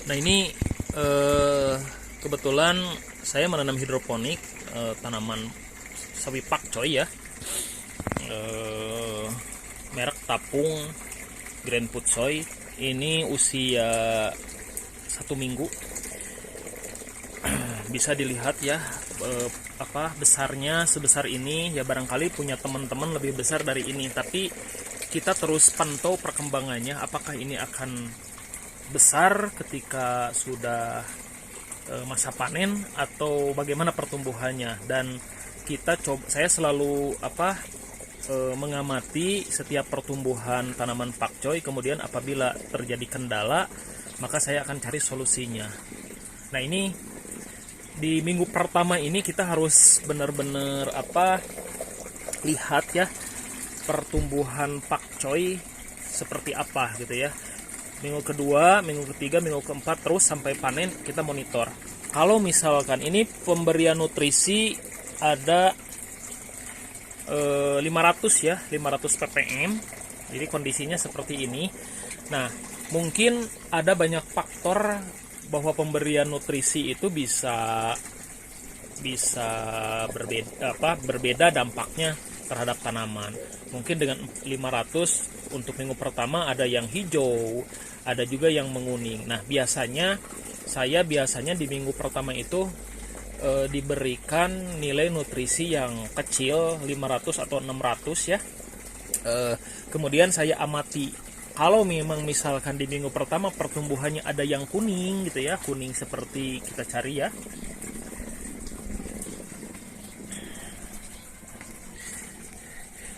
Nah ini kebetulan saya menanam hidroponik tanaman sawi pakcoy ya, eh, merek Tapung Grand Putsoy. Ini usia 1 minggu. Bisa dilihat ya, besarnya sebesar ini ya, barangkali punya teman-teman lebih besar dari ini, tapi kita terus pantau perkembangannya, apakah ini akan besar ketika sudah masa panen atau bagaimana pertumbuhannya. Dan saya selalu mengamati setiap pertumbuhan tanaman pakcoy, kemudian apabila terjadi kendala maka saya akan cari solusinya. Nah ini di minggu pertama ini kita harus benar-benar lihat ya pertumbuhan pakcoy seperti apa gitu ya. Minggu kedua, minggu ketiga, minggu keempat terus sampai panen kita monitor. Kalau misalkan ini pemberian nutrisi ada 500 ya, 500 ppm. Jadi kondisinya seperti ini. Nah, mungkin ada banyak faktor bahwa pemberian nutrisi itu bisa berbeda dampaknya terhadap tanaman. Mungkin dengan 500 untuk minggu pertama ada yang hijau, ada juga yang menguning. Nah, saya biasanya di minggu pertama itu diberikan nilai nutrisi yang kecil, 500 atau 600 ya. Kemudian saya amati, kalau memang misalkan di minggu pertama pertumbuhannya ada yang kuning gitu ya, kuning seperti kita cari ya.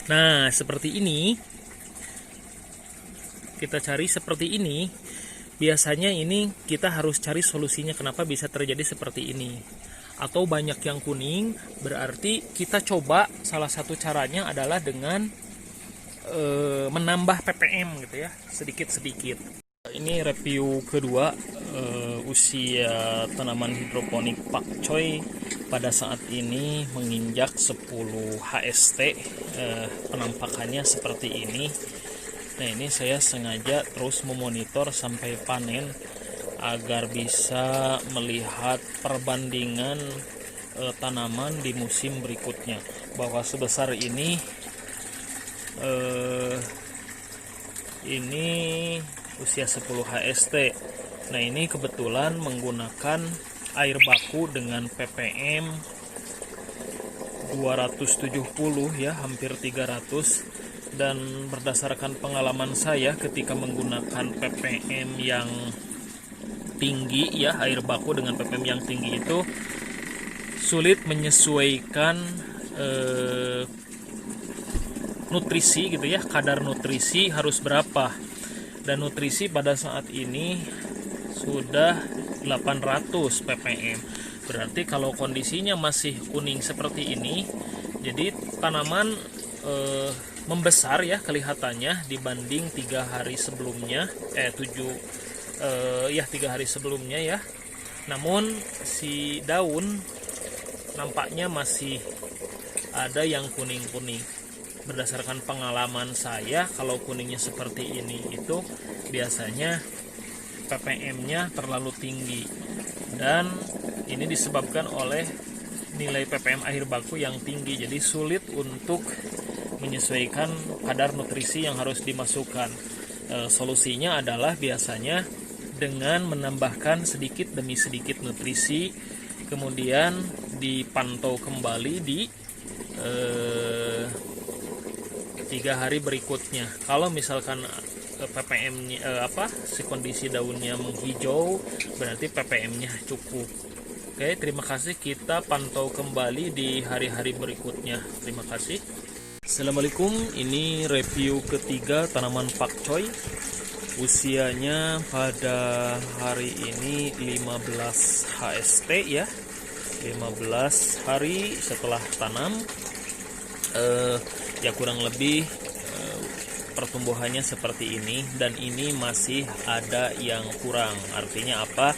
Nah, seperti ini. Kita cari seperti ini. Biasanya ini kita harus cari solusinya kenapa bisa terjadi seperti ini. Atau banyak yang kuning, berarti kita coba salah satu caranya adalah dengan menambah ppm gitu ya, sedikit-sedikit. Ini review kedua usia tanaman hidroponik pakcoy pada saat ini menginjak 10 HST. Penampakannya seperti ini. Nah ini saya sengaja terus memonitor sampai panen agar bisa melihat perbandingan tanaman di musim berikutnya, bahwa sebesar ini usia 10 HST. Nah ini kebetulan menggunakan air baku dengan ppm 270 ya, hampir 300. Dan berdasarkan pengalaman saya ketika menggunakan ppm yang tinggi ya, air baku dengan ppm yang tinggi itu sulit menyesuaikan nutrisi gitu ya, kadar nutrisi harus berapa. Dan nutrisi pada saat ini sudah 800 ppm. Berarti kalau kondisinya masih kuning seperti ini, jadi tanaman membesar ya kelihatannya dibanding 3 hari sebelumnya, 3 hari sebelumnya ya. Namun si daun nampaknya masih ada yang kuning-kuning. Berdasarkan pengalaman saya, kalau kuningnya seperti ini itu biasanya ppm-nya terlalu tinggi, dan ini disebabkan oleh nilai ppm air baku yang tinggi. Jadi sulit untuk menyesuaikan kadar nutrisi yang harus dimasukkan. Solusinya adalah biasanya dengan menambahkan sedikit demi sedikit nutrisi, kemudian dipantau kembali di 3 hari berikutnya. Kalau misalkan ppm-nya si kondisi daunnya menghijau, berarti ppm-nya cukup. Oke, terima kasih. Kita pantau kembali di hari-hari berikutnya. Terima kasih. Assalamualaikum, ini review ketiga tanaman pakcoy. Usianya pada hari ini 15 HST ya, 15 hari setelah tanam. Ya kurang lebih pertumbuhannya seperti ini, dan ini masih ada yang kurang. Artinya apa?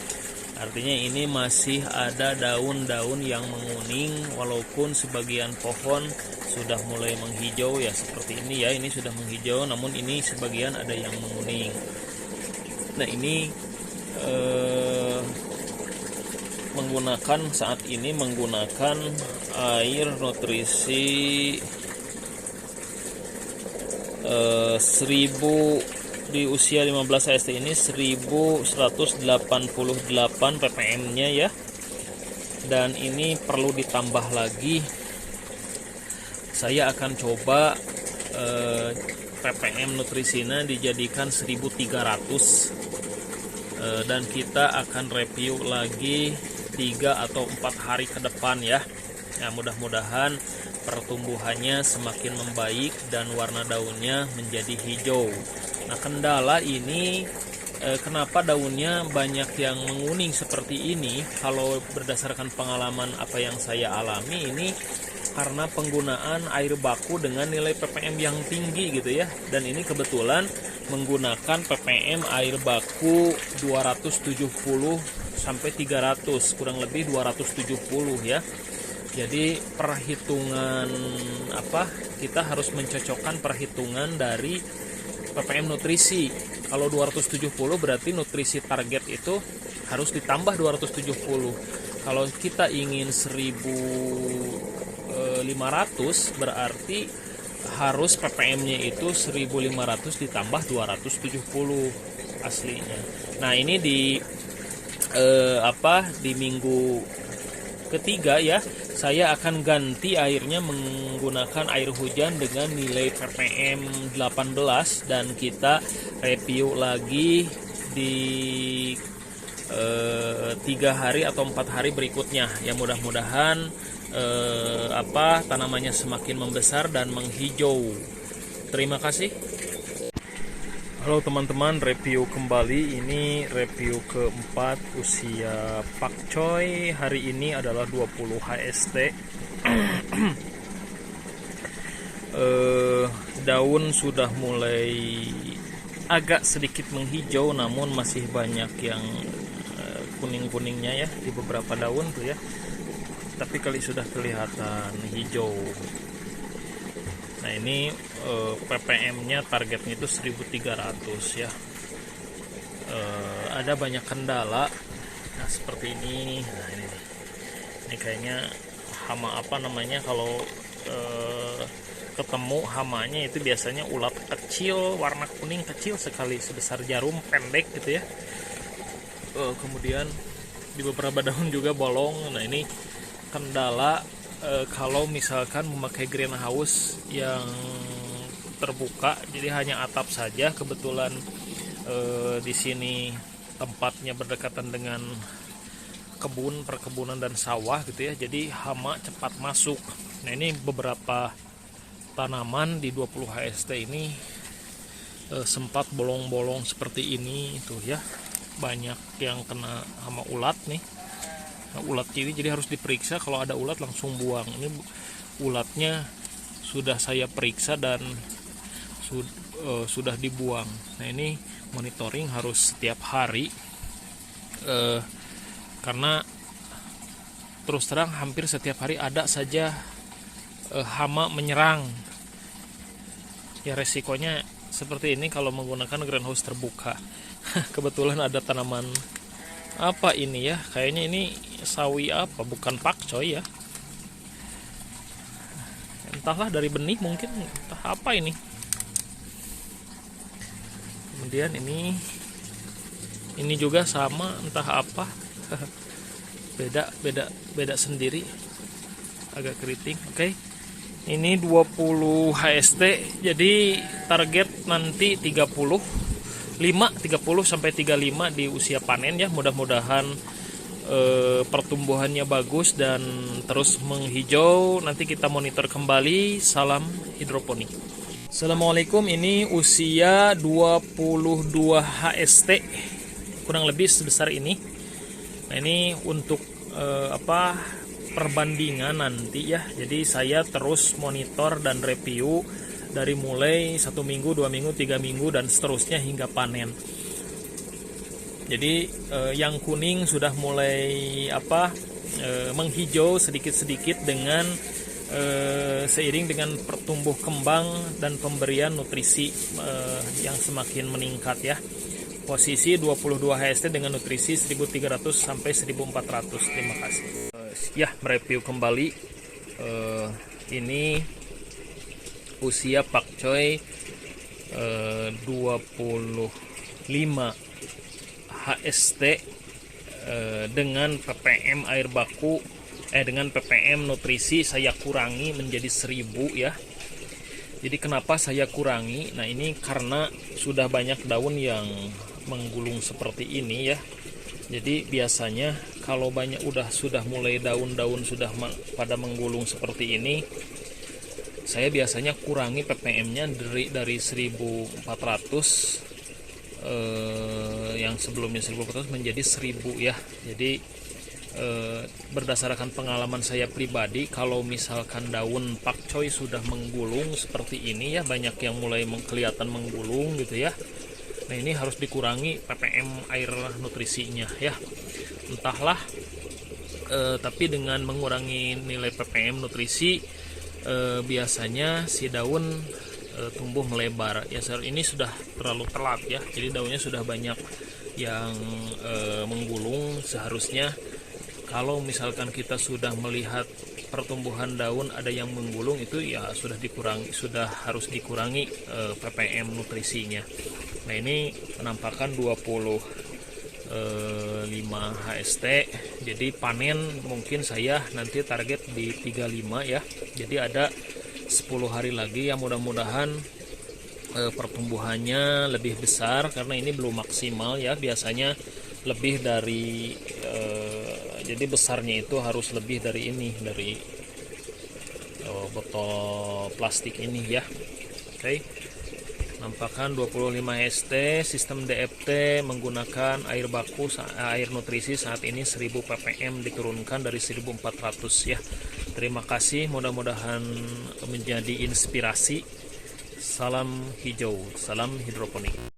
Artinya ini masih ada daun-daun yang menguning, walaupun sebagian pohon sudah mulai menghijau ya, seperti ini ya, ini sudah menghijau, namun ini sebagian ada yang menguning. Nah ini menggunakan saat ini menggunakan air nutrisi 1000 di usia 15 HST ini 1188 ppm nya ya, dan ini perlu ditambah lagi. Saya akan coba ppm nutrisina dijadikan 1300, dan kita akan review lagi 3 atau 4 hari ke depan ya. Ya, mudah-mudahan pertumbuhannya semakin membaik dan warna daunnya menjadi hijau. Nah, kendala ini kenapa daunnya banyak yang menguning seperti ini? Kalau berdasarkan pengalaman apa yang saya alami, ini karena penggunaan air baku dengan nilai ppm yang tinggi gitu ya. Dan ini kebetulan menggunakan ppm air baku 270 sampai 300, kurang lebih 270 ya. Jadi perhitungan kita harus mencocokkan perhitungan dari ppm nutrisi. Kalau 270 berarti nutrisi target itu harus ditambah 270. Kalau kita ingin 1500 berarti harus ppm-nya itu 1500 ditambah 270 aslinya. Nah, ini di minggu ketiga ya, saya akan ganti airnya menggunakan air hujan dengan nilai ppm 18, dan kita review lagi di 3 hari atau 4 hari berikutnya ya. Mudah-mudahan tanamannya semakin membesar dan menghijau. Terima kasih. Halo teman-teman, review kembali. Ini review keempat usia pakcoy. Hari ini adalah 20 HST. Daun sudah mulai agak sedikit menghijau, namun masih banyak yang kuning-kuningnya ya di beberapa daun tuh ya. Tapi kali sudah kelihatan hijau. Nah, ini ppm-nya targetnya itu 1300 ya. Ada banyak kendala. Nah, seperti ini. Nah, ini kayaknya hama kalau ketemu hamanya itu biasanya ulat kecil warna kuning kecil sekali, sebesar jarum pendek gitu ya. Kemudian di beberapa daun juga bolong. Nah, ini kendala kalau misalkan memakai greenhouse yang terbuka, jadi hanya atap saja. Kebetulan di sini tempatnya berdekatan dengan perkebunan dan sawah gitu ya, jadi hama cepat masuk. Nah, ini beberapa tanaman di 20 HST ini sempat bolong-bolong seperti ini tuh ya, banyak yang kena hama ulat nih. Nah, ulat ciri, jadi harus diperiksa, kalau ada ulat langsung buang. Ini ulatnya sudah saya periksa dan sudah dibuang. Nah, ini monitoring harus setiap hari karena terus terang hampir setiap hari ada saja hama menyerang. Ya, resikonya seperti ini kalau menggunakan greenhouse terbuka. Kebetulan ada tanaman apa ini ya, kayaknya ini sawi bukan pakcoy ya, entahlah dari benih mungkin, entah apa ini. Kemudian ini juga sama, entah apa. beda sendiri, agak keriting. Oke. Ini 20 HST, jadi target nanti 30 sampai 35 di usia panen ya. Mudah-mudahan pertumbuhannya bagus dan terus menghijau. Nanti kita monitor kembali. Salam hidroponik. Assalamualaikum, ini usia 22 HST, kurang lebih sebesar ini. Nah, ini untuk perbandingan nanti ya. Jadi saya terus monitor dan review dari mulai 1 minggu, 2 minggu, 3 minggu dan seterusnya hingga panen. Jadi yang kuning sudah mulai menghijau sedikit-sedikit dengan seiring dengan pertumbuh kembang dan pemberian nutrisi yang semakin meningkat ya. posisi 22 HST dengan nutrisi 1300 sampai 1400. Terima kasih. Ya, mereview kembali. Ini usia pakcoy 25 HST dengan ppm air baku dengan ppm nutrisi saya kurangi menjadi 1000 ya. Jadi kenapa saya kurangi? Nah, ini karena sudah banyak daun yang menggulung seperti ini ya. Jadi biasanya kalau sudah mulai daun-daun sudah pada menggulung seperti ini, saya biasanya kurangi ppm-nya dari 1400 yang sebelumnya 1400 menjadi 1000 ya. Jadi berdasarkan pengalaman saya pribadi, kalau misalkan daun pakcoy sudah menggulung seperti ini ya, banyak yang mulai kelihatan menggulung gitu ya. Nah, ini harus dikurangi ppm air nutrisinya ya. Entahlah, tapi dengan mengurangi nilai ppm nutrisi biasanya si daun tumbuh melebar ya. Ini sudah terlalu telat ya, jadi daunnya sudah banyak yang menggulung. Seharusnya kalau misalkan kita sudah melihat pertumbuhan daun ada yang menggulung, itu ya sudah harus dikurangi ppm nutrisinya. Nah, ini penampakan 25 HST. Jadi panen mungkin saya nanti target di 35 ya. Jadi ada 10 hari lagi ya, mudah-mudahan pertumbuhannya lebih besar karena ini belum maksimal ya. Biasanya lebih dari jadi besarnya itu harus lebih dari ini, dari botol plastik ini ya. Oke. Nampakkan 25 HST sistem DFT menggunakan air baku, air nutrisi saat ini 1000 ppm diturunkan dari 1400 ya. Terima kasih, mudah-mudahan menjadi inspirasi. Salam hijau, salam hidroponik.